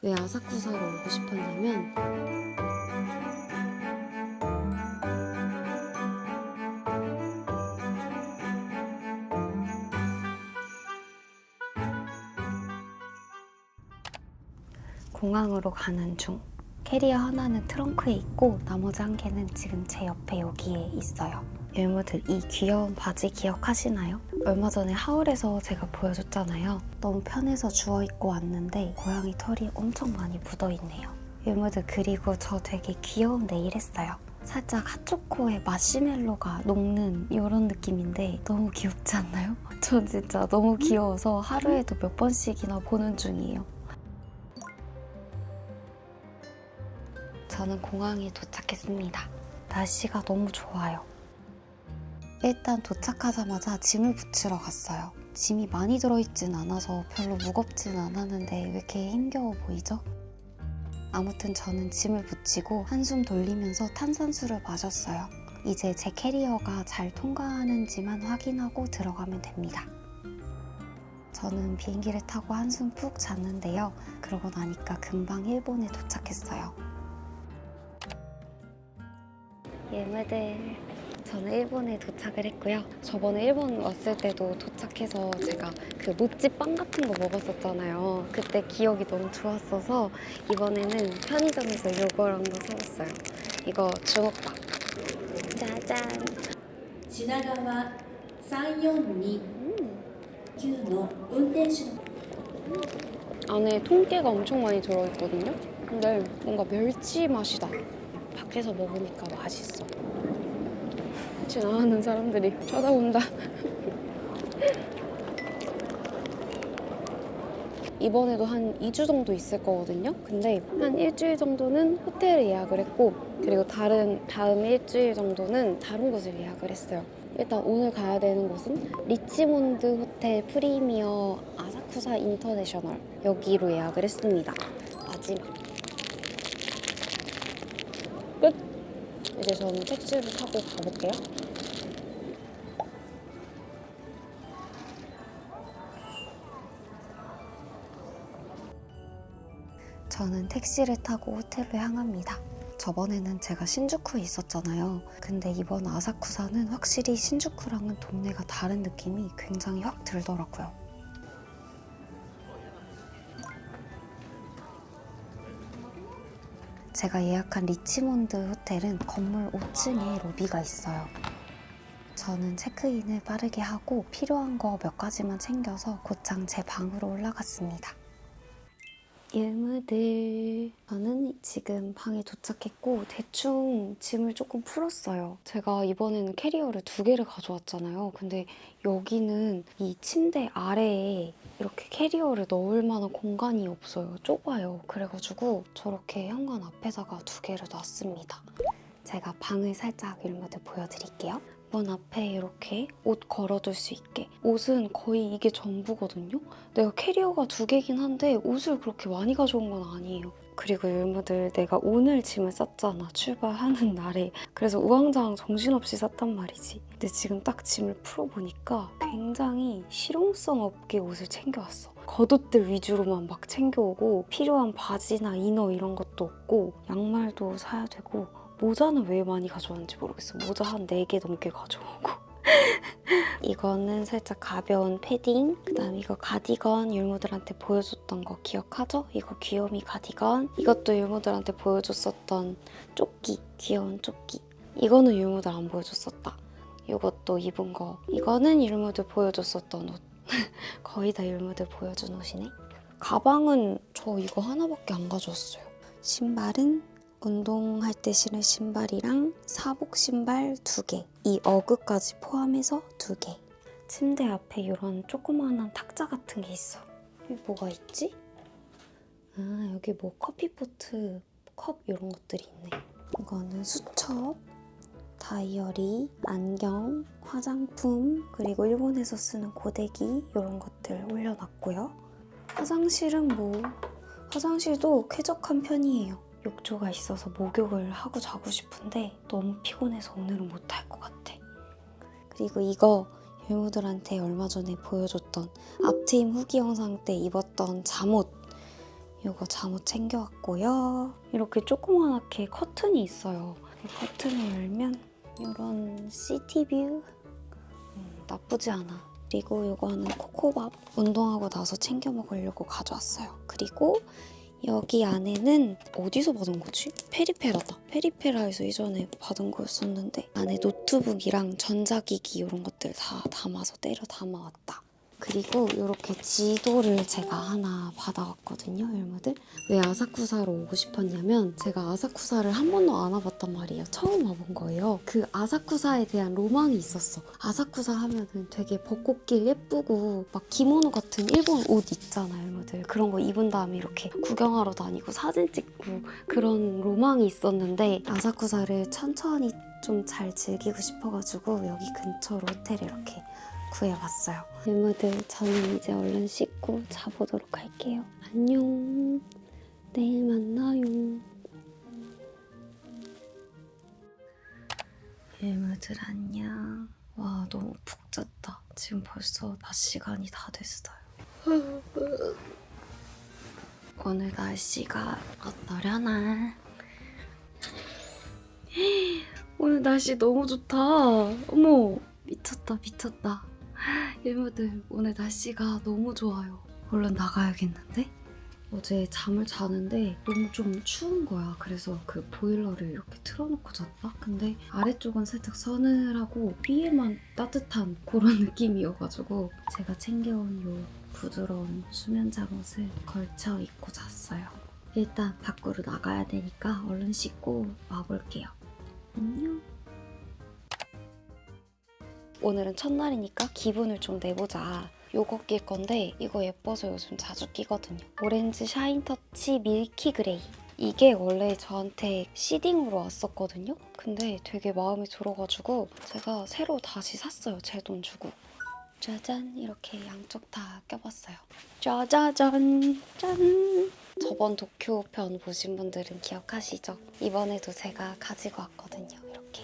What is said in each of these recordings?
왜 아사쿠사로 오고 싶었냐면 공항으로 가는 중. 캐리어 하나는 트렁크에 있고 나머지 한 개는 지금 제 옆에 여기에 있어요. 여러분들 이 귀여운 바지 기억하시나요? 얼마 전에 하울에서 제가 보여줬잖아요. 너무 편해서 주워입고 왔는데 고양이 털이 엄청 많이 묻어있네요. 여러분들 그리고 저 되게 귀여운 네일 했어요. 살짝 핫초코에 마시멜로가 녹는 이런 느낌인데 너무 귀엽지 않나요? 전 진짜 너무 귀여워서 하루에도 몇 번씩이나 보는 중이에요. 저는 공항에 도착했습니다. 날씨가 너무 좋아요. 일단 도착하자마자 짐을 붙이러 갔어요. 짐이 많이 들어있진 않아서 별로 무겁진 않았는데 왜 이렇게 힘겨워 보이죠? 아무튼 저는 짐을 붙이고 한숨 돌리면서 탄산수를 마셨어요. 이제 제 캐리어가 잘 통과하는지만 확인하고 들어가면 됩니다. 저는 비행기를 타고 한숨 푹 잤는데요. 그러고 나니까 금방 일본에 도착했어요. 예매들, 저는 일본에 도착을 했고요. 저번에 일본 왔을 때도 도착해서 제가 그 모찌 빵 같은 거 먹었었잖아요. 그때 기억이 너무 좋았어서 이번에는 편의점에서 요거랑도 사왔어요. 이거 주먹밥. 짜잔. 品川342-9の運転手の 안에 통깨가 엄청 많이 들어있거든요. 근데 뭔가 멸치 맛이 나. 밖에서 먹으니까 맛있어. 지나가는 사람들이 쳐다본다. 이번에도 한 2주 정도 있을 거거든요. 근데 한 일주일 정도는 호텔을 예약을 했고 그리고 다음 일주일 정도는 다른 곳을 예약을 했어요. 일단 오늘 가야 되는 곳은 리치몬드 호텔 프리미어 아사쿠사 인터내셔널 여기로 예약을 했습니다. 마지막 끝! 이제 저는 택시를 타고 가볼게요. 저는 택시를 타고 호텔로 향합니다. 저번에는 제가 신주쿠에 있었잖아요. 근데 이번 아사쿠사는 확실히 신주쿠랑은 동네가 다른 느낌이 굉장히 확 들더라고요. 제가 예약한 리치몬드 호텔은 건물 5층에 로비가 있어요. 저는 체크인을 빠르게 하고 필요한 거 몇 가지만 챙겨서 곧장 제 방으로 올라갔습니다. 일무들, 저는 지금 방에 도착했고 대충 짐을 조금 풀었어요. 제가 이번에는 캐리어를 2개를 가져왔잖아요. 근데 여기는 이 침대 아래에 이렇게 캐리어를 넣을 만한 공간이 없어요. 좁아요. 그래가지고 저렇게 현관 앞에다가 2개를 놨습니다. 제가 방을 살짝 일무들 보여드릴게요. 문 앞에 이렇게 옷 걸어둘 수 있게. 옷은 거의 이게 전부거든요? 내가 캐리어가 2개긴 한데 옷을 그렇게 많이 가져온 건 아니에요. 그리고 율무들 내가 오늘 짐을 쌌잖아, 출발하는 날에. 그래서 우왕좌왕 정신없이 쌌단 말이지. 근데 지금 딱 짐을 풀어보니까 굉장히 실용성 없게 옷을 챙겨왔어. 겉옷들 위주로만 막 챙겨오고 필요한 바지나 이너 이런 것도 없고 양말도 사야 되고 모자는 왜 많이 가져왔는지 모르겠어. 모자 한 4개 넘게 가져오고 이거는 살짝 가벼운 패딩, 그다음 이거 가디건 율무들한테 보여줬던 거 기억하죠? 이거 귀요미 가디건. 이것도 율무들한테 보여줬었던 조끼, 귀여운 조끼. 이거는 율무들 안 보여줬었다. 이것도 입은 거. 이거는 율무들 보여줬었던 옷. 거의 다 율무들 보여준 옷이네. 가방은 저 이거 하나밖에 안 가져왔어요. 신발은 운동할 때 신을 신발이랑 사복 신발 2개, 이 어그까지 포함해서 2개. 침대 앞에 이런 조그마한 탁자 같은 게 있어. 여기 뭐가 있지? 아, 여기 뭐 커피포트, 컵 이런 것들이 있네. 이거는 수첩, 다이어리, 안경, 화장품, 그리고 일본에서 쓰는 고데기 이런 것들 올려놨고요. 화장실도 쾌적한 편이에요. 욕조가 있어서 목욕을 하고 자고 싶은데 너무 피곤해서 오늘은 못할 것 같아. 그리고 이거 율무들한테 얼마 전에 보여줬던 앞트임 후기 영상 때 입었던 잠옷. 이거 잠옷 챙겨왔고요. 이렇게 조그맣게 커튼이 있어요. 이 커튼을 열면 이런 시티뷰 나쁘지 않아. 그리고 이거는 코코밥 운동하고 나서 챙겨 먹으려고 가져왔어요. 그리고 여기 안에는 어디서 받은 거지? 페리페라다. 페리페라에서 이전에 받은 거였었는데 안에 노트북이랑 전자기기 이런 것들 다 담아서 때려 담아왔다. 그리고 이렇게 지도를 제가 하나 받아왔거든요, 여러분들. 왜 아사쿠사로 오고 싶었냐면 제가 아사쿠사를 한 번도 안 와봤단 말이에요. 처음 와본 거예요. 그 아사쿠사에 대한 로망이 있었어. 아사쿠사 하면은 되게 벚꽃길 예쁘고 막 기모노 같은 일본 옷 있잖아요, 여러분들. 그런 거 입은 다음에 이렇게 구경하러 다니고 사진 찍고 그런 로망이 있었는데 아사쿠사를 천천히 좀 잘 즐기고 싶어가지고 여기 근처로 호텔을 이렇게 구해봤어요. 멤버들 저는 이제 얼른 씻고 자보도록 할게요. 안녕. 내일 만나요. 멤버들 안녕. 와 너무 푹 잤다. 지금 벌써 낮 시간이 다 됐어요. 오늘 날씨가 어떠려나? 오늘 날씨 너무 좋다. 어머 미쳤다 미쳤다. 여러분들 오늘 날씨가 너무 좋아요. 얼른 나가야겠는데? 어제 잠을 자는데 너무 좀 추운 거야. 그래서 그 보일러를 이렇게 틀어놓고 잤다? 근데 아래쪽은 살짝 서늘하고 위에만 따뜻한 그런 느낌이어가지고 제가 챙겨온 요 부드러운 수면 잠옷을 걸쳐 입고 잤어요. 일단 밖으로 나가야 되니까 얼른 씻고 와볼게요. 안녕. 오늘은 첫날이니까 기분을 좀 내보자. 요거 낄 건데 이거 예뻐서 요즘 자주 끼거든요. 오렌지 샤인터치 밀키 그레이. 이게 원래 저한테 시딩으로 왔었거든요. 근데 되게 마음에 들어가지고 제가 새로 다시 샀어요. 제 돈 주고. 짜잔 이렇게 양쪽 다 껴봤어요. 짜자잔 짠. 저번 도쿄 편 보신 분들은 기억하시죠? 이번에도 제가 가지고 왔거든요. 이렇게.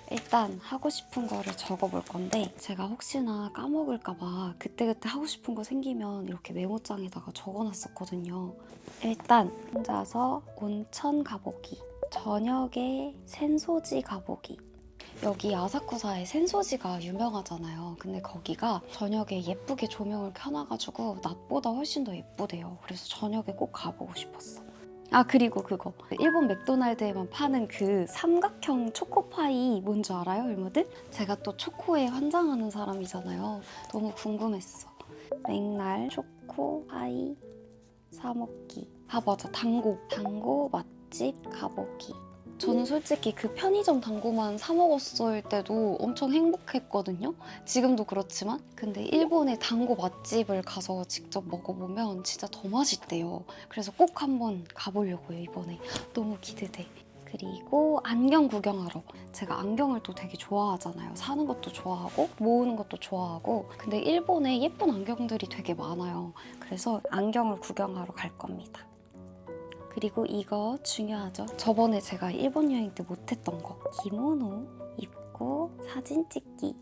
일단 하고 싶은 거를 적어볼 건데 제가 혹시나 까먹을까봐 그때그때 하고 싶은 거 생기면 이렇게 메모장에다가 적어놨었거든요. 일단 혼자서 온천 가보기, 저녁에 센소지 가보기. 여기 아사쿠사에 센소지가 유명하잖아요. 근데 거기가 저녁에 예쁘게 조명을 켜놔가지고 낮보다 훨씬 더 예쁘대요. 그래서 저녁에 꼭 가보고 싶었어. 아 그리고 그거 일본 맥도날드에만 파는 그 삼각형 초코파이 뭔지 알아요, 여러분들? 제가 또 초코에 환장하는 사람이잖아요. 너무 궁금했어. 맥날 초코파이 사 먹기. 아 맞아, 당고 맛집 가보기. 저는 솔직히 그 편의점 당고만 사 먹었을 때도 엄청 행복했거든요. 지금도 그렇지만 근데 일본의 당고 맛집을 가서 직접 먹어보면 진짜 더 맛있대요. 그래서 꼭 한번 가보려고요, 이번에. 너무 기대돼. 그리고 안경 구경하러. 제가 안경을 또 되게 좋아하잖아요. 사는 것도 좋아하고 모으는 것도 좋아하고. 근데 일본에 예쁜 안경들이 되게 많아요. 그래서 안경을 구경하러 갈 겁니다. 그리고 이거 중요하죠. 저번에 제가 일본 여행 때 못했던 거. 기모노 입고 사진 찍기.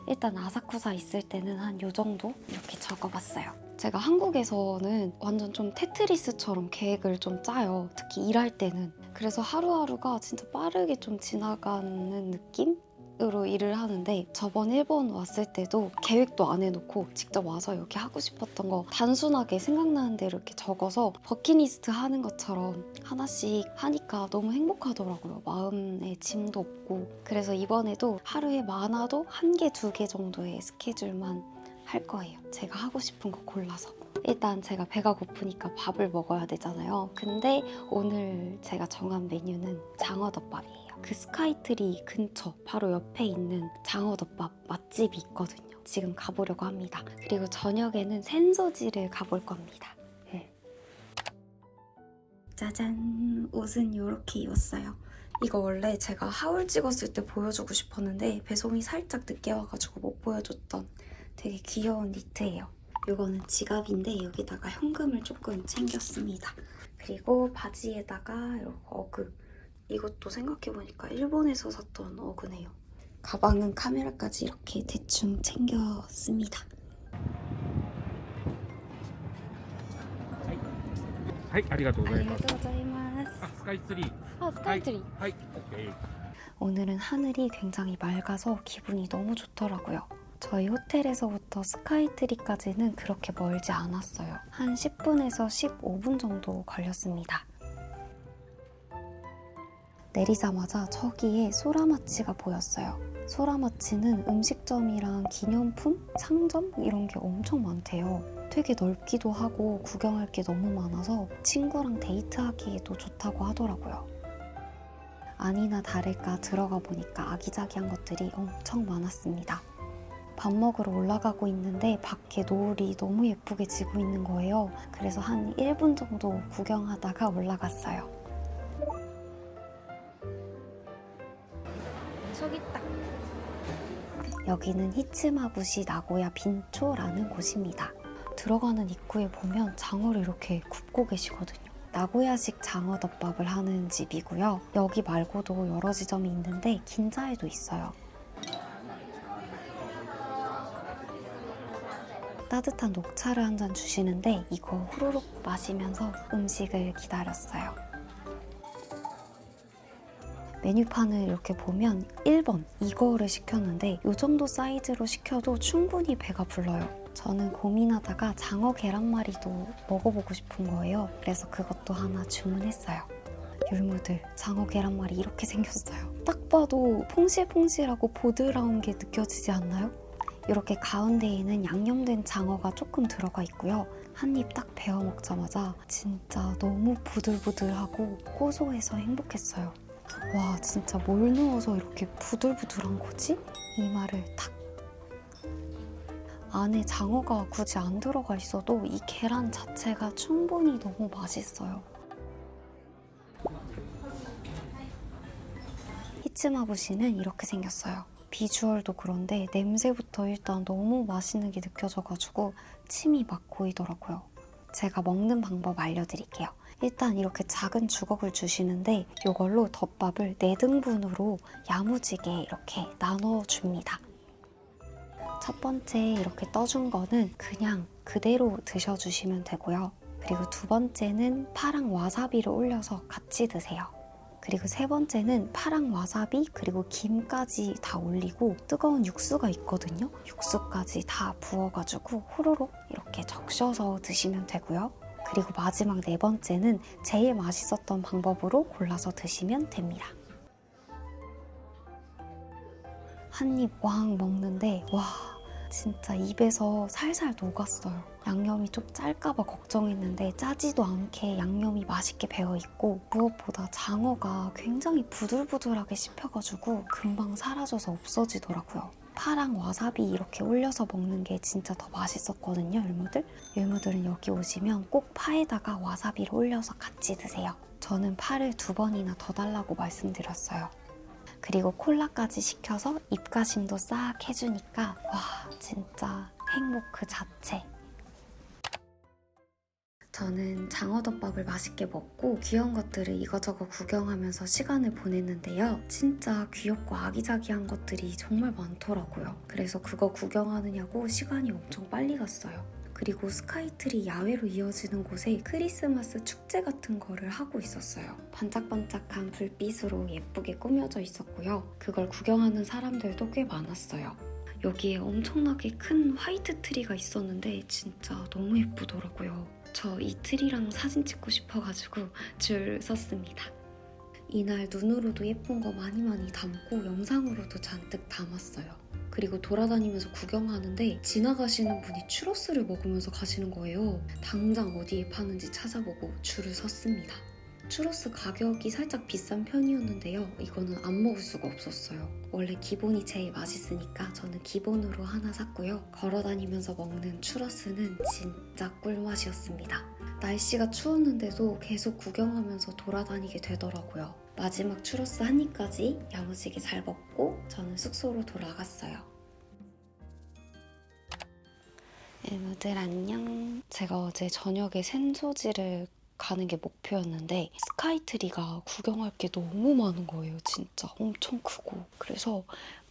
일단 아사쿠사 있을 때는 한 요 정도 이렇게 적어봤어요. 제가 한국에서는 완전 좀 테트리스처럼 계획을 좀 짜요. 특히 일할 때는. 그래서 하루하루가 진짜 빠르게 좀 지나가는 느낌? 으로 일을 하는데 저번 일본 왔을 때도 계획도 안 해놓고 직접 와서 이렇게 하고 싶었던 거 단순하게 생각나는 대로 이렇게 적어서 버킷리스트 하는 것처럼 하나씩 하니까 너무 행복하더라고요. 마음에 짐도 없고. 그래서 이번에도 하루에 많아도 1개, 2개 정도의 스케줄만 할 거예요. 제가 하고 싶은 거 골라서. 일단 제가 배가 고프니까 밥을 먹어야 되잖아요. 근데 오늘 제가 정한 메뉴는 장어덮밥이에요. 그 스카이트리 근처 바로 옆에 있는 장어덮밥 맛집이 있거든요. 지금 가보려고 합니다. 그리고 저녁에는 센소지를 가볼 겁니다. 짜잔! 옷은 이렇게 입었어요. 이거 원래 제가 하울 찍었을 때 보여주고 싶었는데 배송이 살짝 늦게 와가지고 못 보여줬던 되게 귀여운 니트예요. 이거는 지갑인데 여기다가 현금을 조금 챙겼습니다. 그리고 바지에다가 이렇게 어그. 이것도 생각해보니까 일본에서 샀던 어그네요. 가방은 카메라까지 이렇게 대충 챙겼습니다. はい、ありがとうございます。 고자이마스. あ、スカイツリー。 스카이트리. はい、OK。 오늘은 하늘이 굉장히 맑아서 기분이 너무 좋더라고요. 저희 호텔에서부터 스카이트리까지는 그렇게 멀지 않았어요. 한 10분에서 15분 정도 걸렸습니다. 내리자마자 저기에 소라마치가 보였어요. 소라마치는 음식점이랑 기념품, 상점 이런 게 엄청 많대요. 되게 넓기도 하고 구경할 게 너무 많아서 친구랑 데이트하기에도 좋다고 하더라고요. 아니나 다를까 들어가 보니까 아기자기한 것들이 엄청 많았습니다. 밥 먹으러 올라가고 있는데 밖에 노을이 너무 예쁘게 지고 있는 거예요. 그래서 한 1분 정도 구경하다가 올라갔어요. 저기 있다. 여기는 히츠마부시 나고야 빈초라는 곳입니다. 들어가는 입구에 보면 장어를 이렇게 굽고 계시거든요. 나고야식 장어덮밥을 하는 집이고요. 여기 말고도 여러 지점이 있는데 긴자에도 있어요. 따뜻한 녹차를 한 잔 주시는데 이거 후루룩 마시면서 음식을 기다렸어요. 메뉴판을 이렇게 보면 1번 이거를 시켰는데 이 정도 사이즈로 시켜도 충분히 배가 불러요. 저는 고민하다가 장어 계란말이도 먹어보고 싶은 거예요. 그래서 그것도 하나 주문했어요. 율무들, 장어 계란말이 이렇게 생겼어요. 딱 봐도 퐁실퐁실하고 보드라운 게 느껴지지 않나요? 이렇게 가운데에는 양념된 장어가 조금 들어가 있고요. 한 입 딱 베어 먹자마자 진짜 너무 부들부들하고 고소해서 행복했어요. 와, 진짜 뭘 넣어서 이렇게 부들부들한 거지? 이 말을 탁. 안에 장어가 굳이 안 들어가 있어도 이 계란 자체가 충분히 너무 맛있어요. 히츠마부시는 이렇게 생겼어요. 비주얼도 그런데 냄새부터 일단 너무 맛있는 게 느껴져가지고 침이 막 고이더라고요. 제가 먹는 방법 알려드릴게요. 일단 이렇게 작은 주걱을 주시는데 이걸로 덮밥을 4등분으로 야무지게 이렇게 나눠줍니다. 첫 번째 이렇게 떠준 거는 그냥 그대로 드셔주시면 되고요. 그리고 두 번째는 파랑 와사비를 올려서 같이 드세요. 그리고 세 번째는 파랑 와사비 그리고 김까지 다 올리고 뜨거운 육수가 있거든요. 육수까지 다 부어가지고 호로록 이렇게 적셔서 드시면 되고요. 그리고 마지막 네 번째는 제일 맛있었던 방법으로 골라서 드시면 됩니다. 한 입 왕 먹는데 와, 진짜 입에서 살살 녹았어요. 양념이 좀 짤까봐 걱정했는데 짜지도 않게 양념이 맛있게 배어있고 무엇보다 장어가 굉장히 부들부들하게 씹혀가지고 금방 사라져서 없어지더라고요. 파랑 와사비 이렇게 올려서 먹는 게 진짜 더 맛있었거든요, 율무들. 율무들은 여기 오시면 꼭 파에다가 와사비를 올려서 같이 드세요. 저는 파를 2번이나 더 달라고 말씀드렸어요. 그리고 콜라까지 시켜서 입가심도 싹 해주니까 와, 진짜 행복 그 자체. 저는 장어덮밥을 맛있게 먹고 귀여운 것들을 이거저거 구경하면서 시간을 보냈는데요. 진짜 귀엽고 아기자기한 것들이 정말 많더라고요. 그래서 그거 구경하느냐고 시간이 엄청 빨리 갔어요. 그리고 스카이트리 야외로 이어지는 곳에 크리스마스 축제 같은 거를 하고 있었어요. 반짝반짝한 불빛으로 예쁘게 꾸며져 있었고요. 그걸 구경하는 사람들도 꽤 많았어요. 여기에 엄청나게 큰 화이트 트리가 있었는데 진짜 너무 예쁘더라고요. 저 이 트리랑 사진 찍고 싶어가지고 줄 섰습니다. 이날 눈으로도 예쁜 거 많이 담고 영상으로도 잔뜩 담았어요. 그리고 돌아다니면서 구경하는데 지나가시는 분이 추러스를 먹으면서 가시는 거예요. 당장 어디에 파는지 찾아보고 줄을 섰습니다. 추러스 가격이 살짝 비싼 편이었는데요. 이거는 안 먹을 수가 없었어요. 원래 기본이 제일 맛있으니까 저는 기본으로 하나 샀고요. 걸어다니면서 먹는 추러스는 진짜 꿀맛이었습니다. 날씨가 추웠는데도 계속 구경하면서 돌아다니게 되더라고요. 마지막 추러스 한 입까지 야무지게 잘 먹고 저는 숙소로 돌아갔어요. 율무들 안녕. 제가 어제 저녁에 센소지를 가는 게 목표였는데 스카이트리가 구경할 게 너무 많은 거예요. 진짜 엄청 크고. 그래서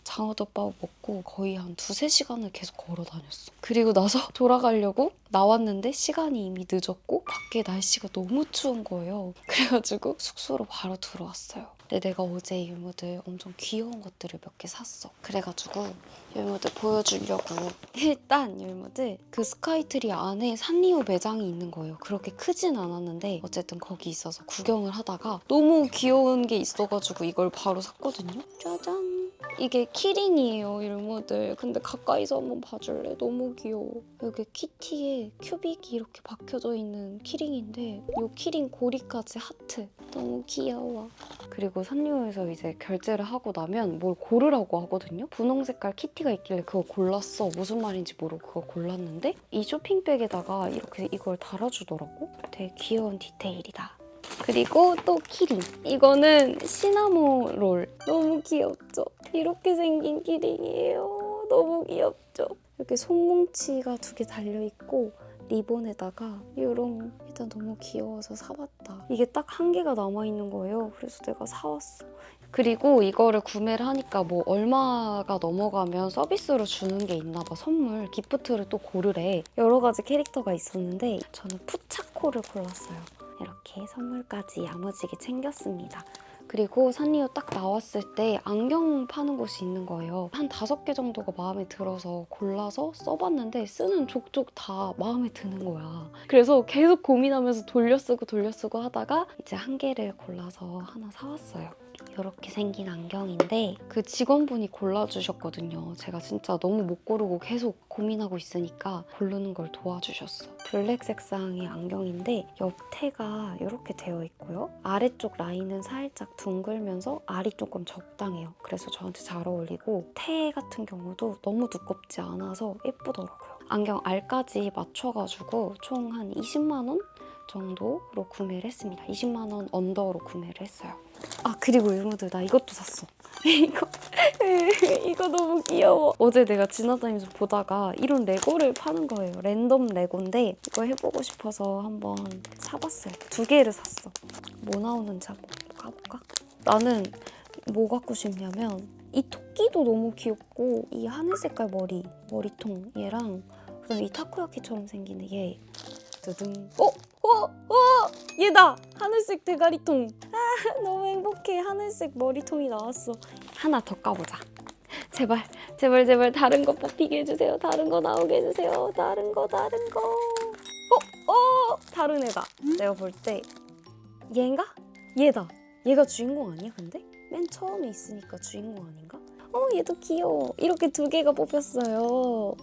장어덮밥 먹고 거의 한 2-3시간을 계속 걸어 다녔어. 그리고 나서 돌아가려고 나왔는데 시간이 이미 늦었고 밖에 날씨가 너무 추운 거예요. 그래가지고 숙소로 바로 들어왔어요. 근데 내가 어제 율무들 엄청 귀여운 것들을 몇 개 샀어. 그래가지고 율무들 보여주려고. 일단 율무들 그 스카이트리 안에 산리오 매장이 있는 거예요. 그렇게 크진 않았는데 어쨌든 거기 있어서 구경을 하다가 너무 귀여운 게 있어가지고 이걸 바로 샀거든요. 짜잔! 이게 키링이에요, 율무들. 근데 가까이서 한번 봐줄래? 너무 귀여워. 여기 키티에 큐빅이 이렇게 박혀져 있는 키링인데 이 키링 고리까지 하트. 너무 귀여워. 그리고 산리오에서 이제 결제를 하고 나면 뭘 고르라고 하거든요. 분홍 색깔 키티가 있길래 그거 골랐어. 무슨 말인지 모르고 그거 골랐는데 이 쇼핑백에다가 이렇게 이걸 달아주더라고. 되게 귀여운 디테일이다. 그리고 또 키링. 이거는 시나모 롤. 너무 귀엽죠? 이렇게 생긴 키링이에요. 너무 귀엽죠? 이렇게 손뭉치가 2개 달려있고 리본에다가 이런 일단 너무 귀여워서 사봤다. 이게 딱 1개가 남아있는 거예요. 그래서 내가 사왔어. 그리고 이거를 구매를 하니까 뭐 얼마가 넘어가면 서비스로 주는 게 있나 봐. 선물, 기프트를 또 고르래. 여러 가지 캐릭터가 있었는데 저는 푸차코를 골랐어요. 이렇게 선물까지 야무지게 챙겼습니다. 그리고 산리오 딱 나왔을 때 안경 파는 곳이 있는 거예요. 한 5개 정도가 마음에 들어서 골라서 써봤는데 쓰는 족족 다 마음에 드는 거야. 그래서 계속 고민하면서 돌려쓰고 하다가 이제 1개를 골라서 하나 사왔어요. 이렇게 생긴 안경인데 그 직원분이 골라주셨거든요. 제가 진짜 너무 못 고르고 계속 고민하고 있으니까 고르는 걸 도와주셨어. 블랙 색상의 안경인데 옆태가 이렇게 되어 있고요. 아래쪽 라인은 살짝 둥글면서 알이 조금 적당해요. 그래서 저한테 잘 어울리고 태 같은 경우도 너무 두껍지 않아서 예쁘더라고요. 안경 알까지 맞춰가지고 총 한 20만 원 정도로 구매를 했습니다. 20만 원 언더로 구매를 했어요. 아 그리고 율무들 나 이것도 샀어. 이거 너무 귀여워. 어제 내가 지나다니면서 보다가 이런 레고를 파는 거예요. 랜덤 레고인데 이거 해보고 싶어서 한번 사봤어요. 2개를 샀어. 뭐 나오는지 한번 가볼까? 나는 뭐 갖고 싶냐면 이 토끼도 너무 귀엽고 이 하늘 색깔 머리통 얘랑 그다음에 이 타코야키처럼 생긴 얘. 두둥. 얘다! 하늘색 대가리통. 아, 너무 행복해. 하늘색 머리통이 나왔어. 하나 더 까보자. 제발 다른 거 뽑히게 해주세요. 다른 거 나오게 해주세요. 다른 거. 다른 애다. 내가 볼 때 얘인가? 얘다. 얘가 주인공 아니야 근데? 맨 처음에 있으니까 주인공 아닌가? 얘도 귀여워. 이렇게 2개가 뽑혔어요.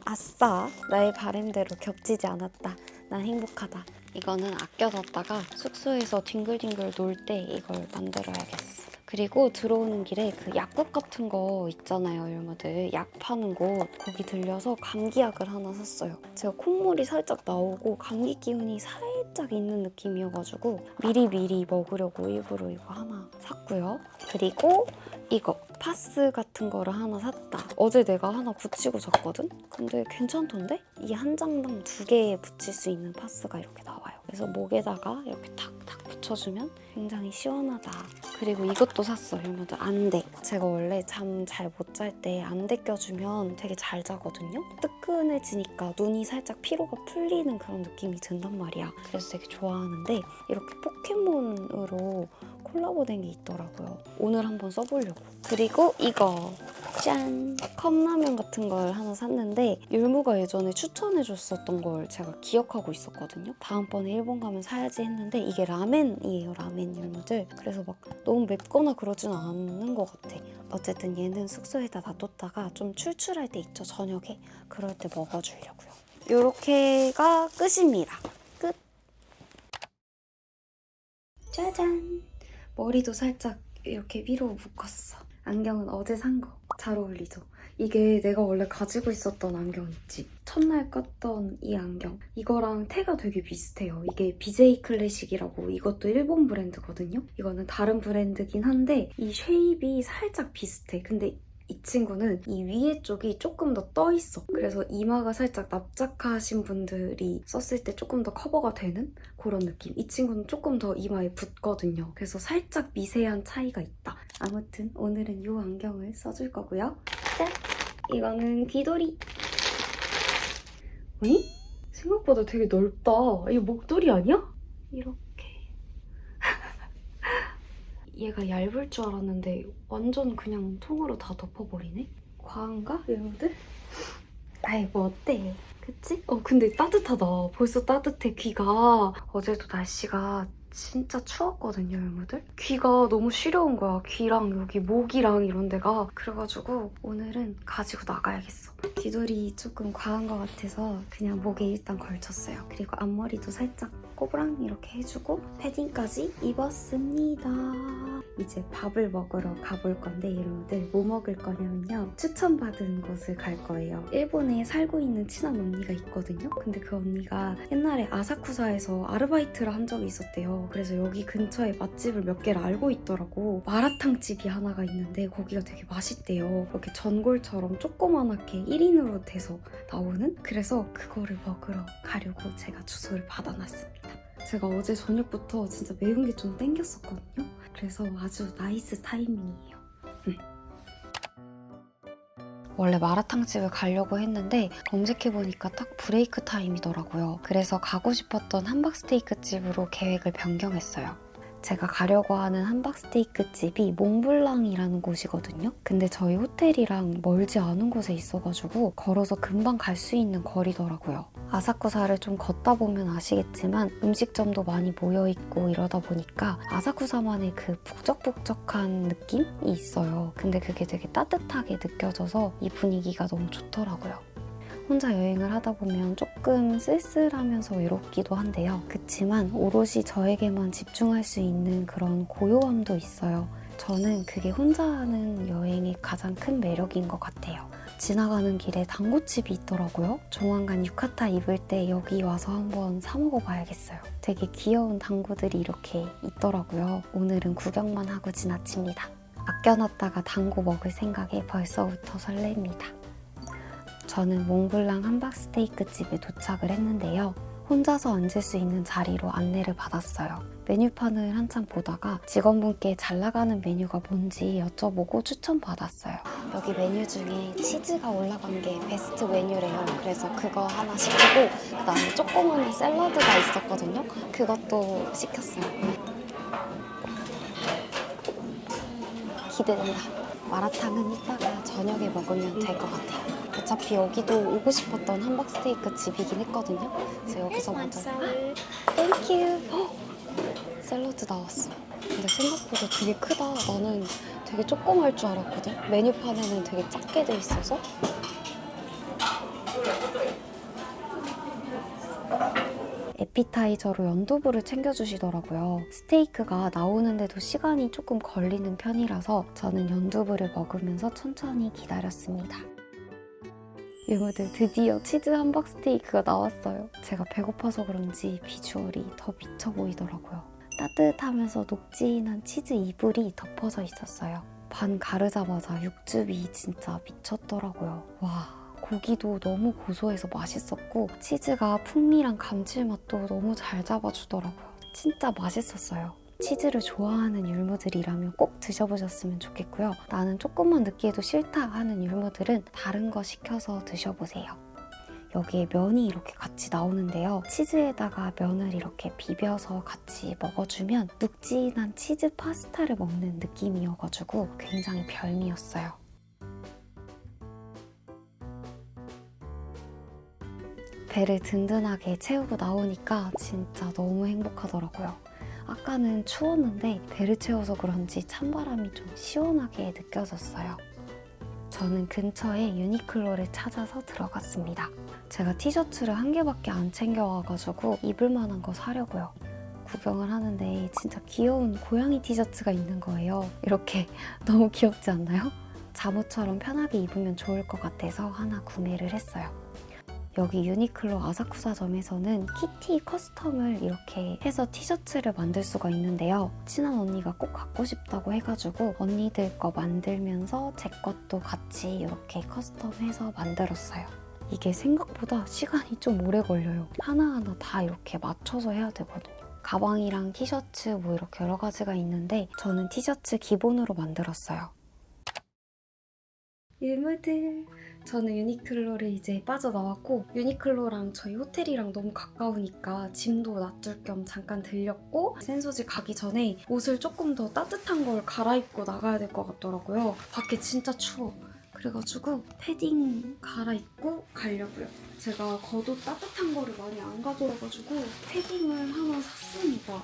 아싸. 나의 바람대로 겹치지 않았다. 난 행복하다. 이거는 아껴뒀다가 숙소에서 뒹글뒹글 놀 때 이걸 만들어야겠어. 그리고 들어오는 길에 그 약국 같은 거 있잖아요, 율무들. 약 파는 곳. 거기 들려서 감기약을 하나 샀어요. 제가 콧물이 살짝 나오고 감기 기운이 살짝 있는 느낌이어가지고 미리 먹으려고 일부러 이거 하나 샀고요. 그리고 이거 파스 같은 거를 하나 샀다. 어제 내가 하나 붙이고 잤거든? 근데 괜찮던데? 이 한 장당 2개에 붙일 수 있는 파스가 이렇게 나와요. 그래서 목에다가 이렇게 탁탁 붙여주면 굉장히 시원하다. 그리고 이것도 샀어, 율무들. 안대. 제가 원래 잠 잘 못 잘 때 안대 껴주면 되게 잘 자거든요? 뜨끈해지니까 눈이 살짝 피로가 풀리는 그런 느낌이 든단 말이야. 그래서 되게 좋아하는데 이렇게 포켓몬으로 콜라보된 게 있더라고요. 오늘 한번 써보려고. 그리고 이거 짠! 컵라면 같은 걸 하나 샀는데 율무가 예전에 추천해줬었던 걸 제가 기억하고 있었거든요. 다음번에 일본 가면 사야지 했는데 이게 라멘이에요, 라멘 율무들. 그래서 막 너무 맵거나 그러지는 않는 것 같아. 어쨌든 얘는 숙소에다 놔뒀다가 좀 출출할 때 있죠, 저녁에. 그럴 때 먹어주려고요. 이렇게가 끝입니다. 끝! 짜잔! 머리도 살짝 이렇게 위로 묶었어. 안경은 어제 산 거. 잘 어울리죠? 이게 내가 원래 가지고 있었던 안경 있지? 첫날 꼈던 이 안경. 이거랑 태가 되게 비슷해요. 이게 BJ 클래식이라고 이것도 일본 브랜드거든요? 이거는 다른 브랜드긴 한데 이 쉐입이 살짝 비슷해. 근데 이 친구는 이 위에 쪽이 조금 더 떠 있어. 그래서 이마가 살짝 납작하신 분들이 썼을 때 조금 더 커버가 되는 그런 느낌. 이 친구는 조금 더 이마에 붙거든요. 그래서 살짝 미세한 차이가 있다. 아무튼 오늘은 이 안경을 써줄 거고요. 짠! 이거는 귀돌이. 응? 생각보다 되게 넓다. 이거 목도리 아니야? 이렇게. 얘가 얇을 줄 알았는데 완전 그냥 통으로 다 덮어버리네? 과한가? 여러분들? 아이 뭐 어때? 그치? 근데 따뜻하다. 벌써 따뜻해 귀가. 어제도 날씨가 진짜 추웠거든요, 여러분들. 귀가 너무 시려운 거야. 귀랑 여기 목이랑 이런 데가. 그래가지고 오늘은 가지고 나가야겠어. 귀돌이 조금 과한 것 같아서 그냥 목에 일단 걸쳤어요. 그리고 앞머리도 살짝 꼬부랑 이렇게 해주고 패딩까지 입었습니다. 이제 밥을 먹으러 가볼 건데 여러분들 뭐 먹을 거냐면요. 추천받은 곳을 갈 거예요. 일본에 살고 있는 친한 언니가 있거든요. 근데 그 언니가 옛날에 아사쿠사에서 아르바이트를 한 적이 있었대요. 그래서 여기 근처에 맛집을 몇 개를 알고 있더라고. 마라탕 집이 하나가 있는데 거기가 되게 맛있대요. 이렇게 전골처럼 조그만하게 1인으로 돼서 나오는? 그래서 그거를 먹으러 가려고 제가 주소를 받아놨습니다. 제가 어제 저녁부터 진짜 매운 게 좀 땡겼었거든요. 그래서 아주 나이스 타이밍이에요. 원래 마라탕집을 가려고 했는데 검색해보니까 딱 브레이크 타임이더라고요. 그래서 가고 싶었던 함박스테이크 집으로 계획을 변경했어요. 제가 가려고 하는 함박스테이크 집이 몽블랑이라는 곳이거든요. 근데 저희 호텔이랑 멀지 않은 곳에 있어가지고 걸어서 금방 갈 수 있는 거리더라고요. 아사쿠사를 좀 걷다 보면 아시겠지만 음식점도 많이 모여있고 이러다 보니까 아사쿠사만의 그 북적북적한 느낌이 있어요. 근데 그게 되게 따뜻하게 느껴져서 이 분위기가 너무 좋더라고요. 혼자 여행을 하다 보면 조금 쓸쓸하면서 외롭기도 한데요. 그치만 오롯이 저에게만 집중할 수 있는 그런 고요함도 있어요. 저는 그게 혼자 하는 여행의 가장 큰 매력인 것 같아요. 지나가는 길에 당구집이 있더라고요. 조만간 유카타 입을 때 여기 와서 한번 사 먹어봐야겠어요. 되게 귀여운 당구들이 이렇게 있더라고요. 오늘은 구경만 하고 지나칩니다. 아껴놨다가 당구 먹을 생각에 벌써부터 설렙니다. 저는 몽블랑 함박스테이크 집에 도착을 했는데요. 혼자서 앉을 수 있는 자리로 안내를 받았어요. 메뉴판을 한참 보다가 직원분께 잘 나가는 메뉴가 뭔지 여쭤보고 추천받았어요. 여기 메뉴 중에 치즈가 올라간 게 베스트 메뉴래요. 그래서 그거 하나 시키고 그다음에 조그마한 샐러드가 있었거든요. 그것도 시켰어요. 기대된다. 마라탕은 이따가 저녁에 먹으면 될 것 같아요. 어차피 여기도 오고 싶었던 함박스테이크 집이긴 했거든요. 그래서 여기서 먼저 땡큐! 샐러드 나왔어. 근데 생각보다 되게 크다. 나는 되게 조그말 줄 알았거든. 메뉴판에는 되게 작게 돼 있어서. 에피타이저로 연두부를 챙겨주시더라고요. 스테이크가 나오는데도 시간이 조금 걸리는 편이라서 저는 연두부를 먹으면서 천천히 기다렸습니다. 여러분들 드디어 치즈 함박스테이크가 나왔어요. 제가 배고파서 그런지 비주얼이 더 미쳐 보이더라고요. 따뜻하면서 녹진한 치즈 이불이 덮어져 있었어요. 반 가르자마자 육즙이 진짜 미쳤더라고요. 와, 고기도 너무 고소해서 맛있었고 치즈가 풍미랑 감칠맛도 너무 잘 잡아주더라고요. 진짜 맛있었어요. 치즈를 좋아하는 율무들이라면 꼭 드셔보셨으면 좋겠고요. 나는 조금만 느끼해도 싫다 하는 율무들은 다른 거 시켜서 드셔보세요. 여기에 면이 이렇게 같이 나오는데요. 치즈에다가 면을 이렇게 비벼서 같이 먹어주면 눅진한 치즈 파스타를 먹는 느낌이어가지고 굉장히 별미였어요. 배를 든든하게 채우고 나오니까 진짜 너무 행복하더라고요. 아까는 추웠는데 배를 채워서 그런지 찬바람이 좀 시원하게 느껴졌어요. 저는 근처에 유니클로를 찾아서 들어갔습니다. 제가 티셔츠를 한 개밖에 안 챙겨와가지고 입을 만한 거 사려고요. 구경을 하는데 진짜 귀여운 고양이 티셔츠가 있는 거예요. 이렇게 너무 귀엽지 않나요? 잠옷처럼 편하게 입으면 좋을 것 같아서 하나 구매를 했어요. 여기 유니클로 아사쿠사점에서는 키티 커스텀을 이렇게 해서 티셔츠를 만들 수가 있는데요. 친한 언니가 꼭 갖고 싶다고 해가지고 언니들 거 만들면서 제 것도 같이 이렇게 커스텀해서 만들었어요. 이게 생각보다 시간이 좀 오래 걸려요. 하나하나 다 이렇게 맞춰서 해야 되거든요. 가방이랑 티셔츠 뭐 이렇게 여러 가지가 있는데 저는 티셔츠 기본으로 만들었어요. 일무들, 저는 유니클로를 이제 빠져나왔고 유니클로랑 저희 호텔이랑 너무 가까우니까 짐도 놔둘 겸 잠깐 들렸고 센소지 가기 전에 옷을 조금 더 따뜻한 걸 갈아입고 나가야 될 것 같더라고요. 밖에 진짜 추워. 그래가지고 패딩 갈아입고 가려고요. 제가 겉옷 따뜻한 거를 많이 안 가져와가지고 패딩을 하나 샀습니다.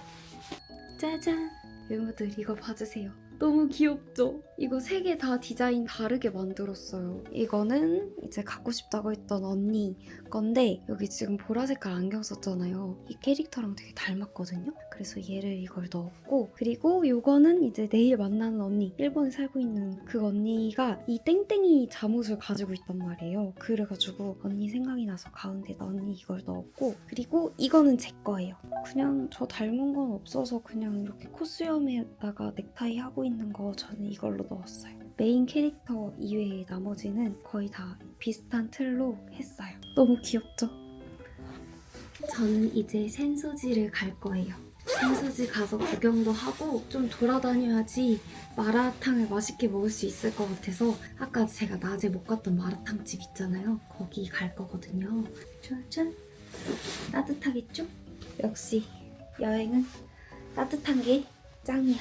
짜잔! 유무들 이거 봐주세요. 너무 귀엽죠? 이거 3개 다 디자인 다르게 만들었어요. 이거는 이제 갖고 싶다고 했던 언니 건데 여기 지금 보라색깔 안경 썼잖아요. 이 캐릭터랑 되게 닮았거든요? 그래서 얘를 이걸 넣었고 그리고 이거는 이제 내일 만나는 언니, 일본에 살고 있는 그 언니가 이 땡땡이 잠옷을 가지고 있단 말이에요. 그래가지고 언니 생각이 나서 가운데다 언니 이걸 넣었고 그리고 이거는 제 거예요. 그냥 저 닮은 건 없어서 그냥 이렇게 코수염에다가 넥타이 하고 있는 거 저는 이걸로 넣었어요. 메인 캐릭터 이외에 나머지는 거의 다 비슷한 틀로 했어요. 너무 귀엽죠? 저는 이제 센소지를 갈 거예요. 센소지 가서 구경도 하고 좀 돌아다녀야지 마라탕을 맛있게 먹을 수 있을 것 같아서 아까 제가 낮에 못 갔던 마라탕 집 있잖아요. 거기 갈 거거든요. 짜잔! 따뜻하겠죠? 역시 여행은 따뜻한 게 짱이야.